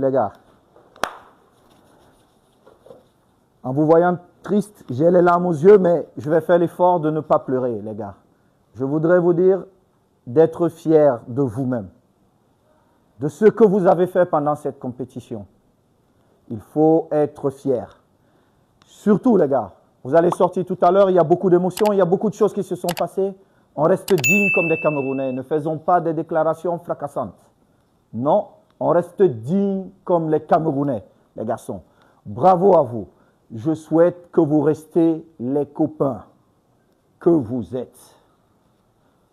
les gars. En vous voyant triste, j'ai les larmes aux yeux, mais je vais faire l'effort de ne pas pleurer, les gars. Je voudrais vous dire d'être fiers de vous-même, de ce que vous avez fait pendant cette compétition. Il faut être fier. Surtout, les gars, vous allez sortir tout à l'heure, il y a beaucoup d'émotions, il y a beaucoup de choses qui se sont passées. On reste digne comme des Camerounais. Ne faisons pas des déclarations fracassantes. Non, on reste digne comme les Camerounais, les garçons. Bravo à vous. Je souhaite que vous restiez les copains que vous êtes.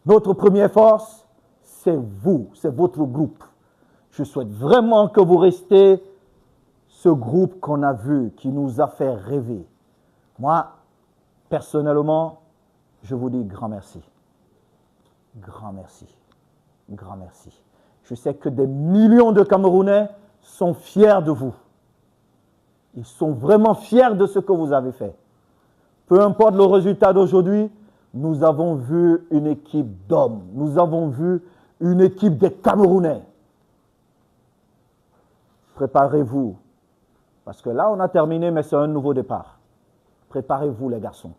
Notre première force, c'est vous, c'est votre groupe. Je souhaite vraiment que vous restiez ce groupe qu'on a vu, qui nous a fait rêver. Moi, personnellement, je vous dis grand merci. Grand merci. Grand merci. Je sais que des millions de Camerounais sont fiers de vous. Ils sont vraiment fiers de ce que vous avez fait. Peu importe le résultat d'aujourd'hui, nous avons vu une équipe d'hommes. Nous avons vu une équipe des Camerounais. Préparez-vous. Parce que là, on a terminé, mais c'est un nouveau départ. Préparez-vous, les garçons.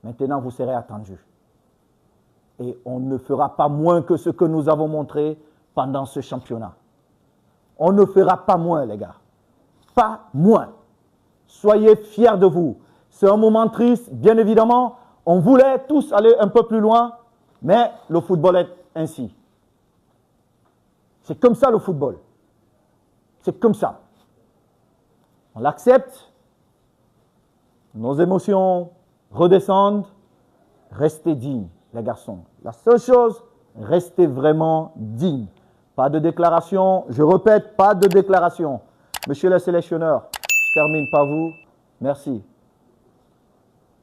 Maintenant, vous serez attendus. Et on ne fera pas moins que ce que nous avons montré pendant ce championnat. On ne fera pas moins, les gars. Pas moins. Soyez fiers de vous. C'est un moment triste, bien évidemment. On voulait tous aller un peu plus loin, mais le football est ainsi. C'est comme ça le football. C'est comme ça. On l'accepte. Nos émotions redescendent. Restez dignes, les garçons. La seule chose, restez vraiment dignes. Pas de déclaration. Je répète, pas de déclaration. Monsieur le sélectionneur, je termine par vous. Merci.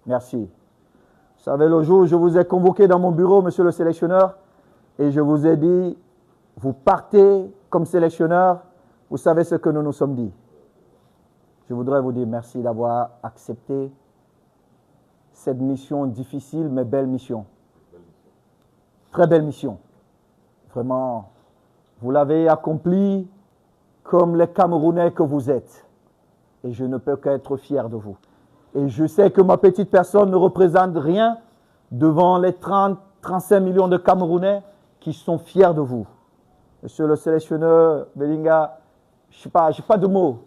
Merci. Vous savez, le jour où je vous ai convoqué dans mon bureau, monsieur le sélectionneur, et je vous ai dit, vous partez comme sélectionneur, vous savez ce que nous nous sommes dit. Je voudrais vous dire merci d'avoir accepté cette mission difficile, mais belle mission. Très belle mission. Vraiment, vous l'avez accomplie comme les Camerounais que vous êtes. Et je ne peux qu'être fier de vous. Et je sais que ma petite personne ne représente rien devant les 35 millions de Camerounais qui sont fiers de vous. Monsieur le sélectionneur Belinga, je n'ai pas de mots.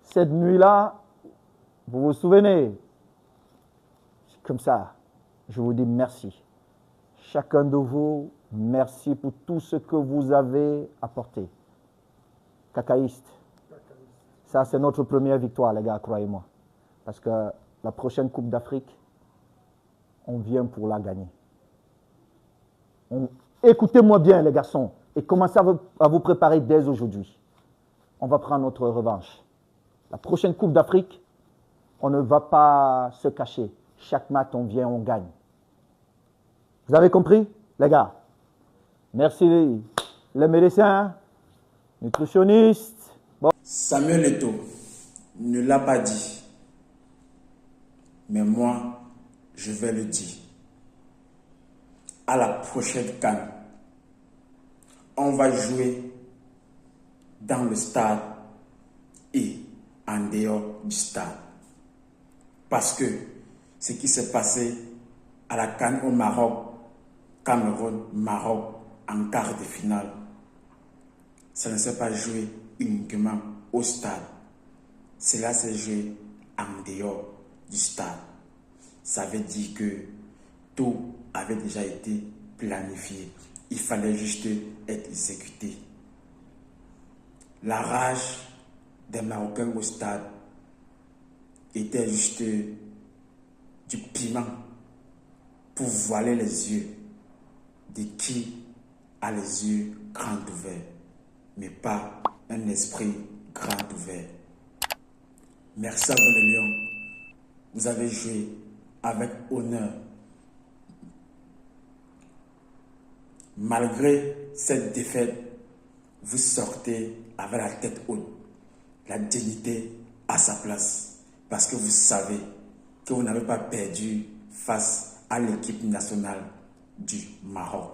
Cette nuit-là, vous vous souvenez, c'est comme ça. Je vous dis merci. Chacun de vous, merci pour tout ce que vous avez apporté. Cacaïste. Ça, c'est notre première victoire, les gars, croyez-moi. Parce que la prochaine Coupe d'Afrique, on vient pour la gagner. Écoutez-moi bien, les garçons, et commencez à vous préparer dès aujourd'hui. On va prendre notre revanche. La prochaine Coupe d'Afrique, on ne va pas se cacher. Chaque match, on vient, on gagne. Vous avez compris, les gars? Merci les médecins, nutritionnistes. Bon. Samuel Eto'o ne l'a pas dit. Mais moi, je vais le dire. À la prochaine CAN, on va jouer dans le stade et en dehors du stade. Parce que ce qui s'est passé à la CAN au Maroc, Cameroun-Maroc en quart de finale, ça ne s'est pas joué uniquement au stade. Cela s'est joué en dehors du stade. Ça veut dire que tout avait déjà été planifié. Il fallait juste être exécuté. La rage des Marocains au stade était juste du piment pour voiler les yeux de qui a les yeux grands ouverts, mais pas un esprit grand ouvert. Merci à vous les Lions. Vous avez joué avec honneur. Malgré cette défaite, vous sortez avec la tête haute, la dignité à sa place, parce que vous savez que vous n'avez pas perdu face à l'équipe nationale du Maroc.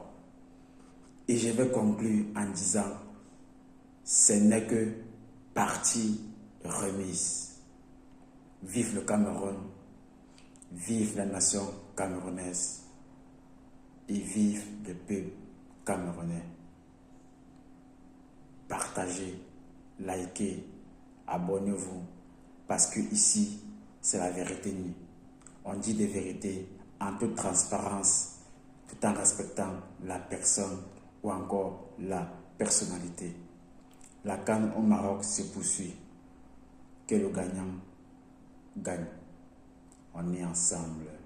Et je vais conclure en disant, ce n'est que partie remise. Vive le Cameroun, vive la nation camerounaise et vive le peuple camerounais. Partagez, likez, abonnez-vous, parce que ici, c'est la vérité nue. On dit des vérités en toute transparence, tout en respectant la personne ou encore la personnalité. La CAN au Maroc se poursuit. Que le gagnant gagne. On est ensemble.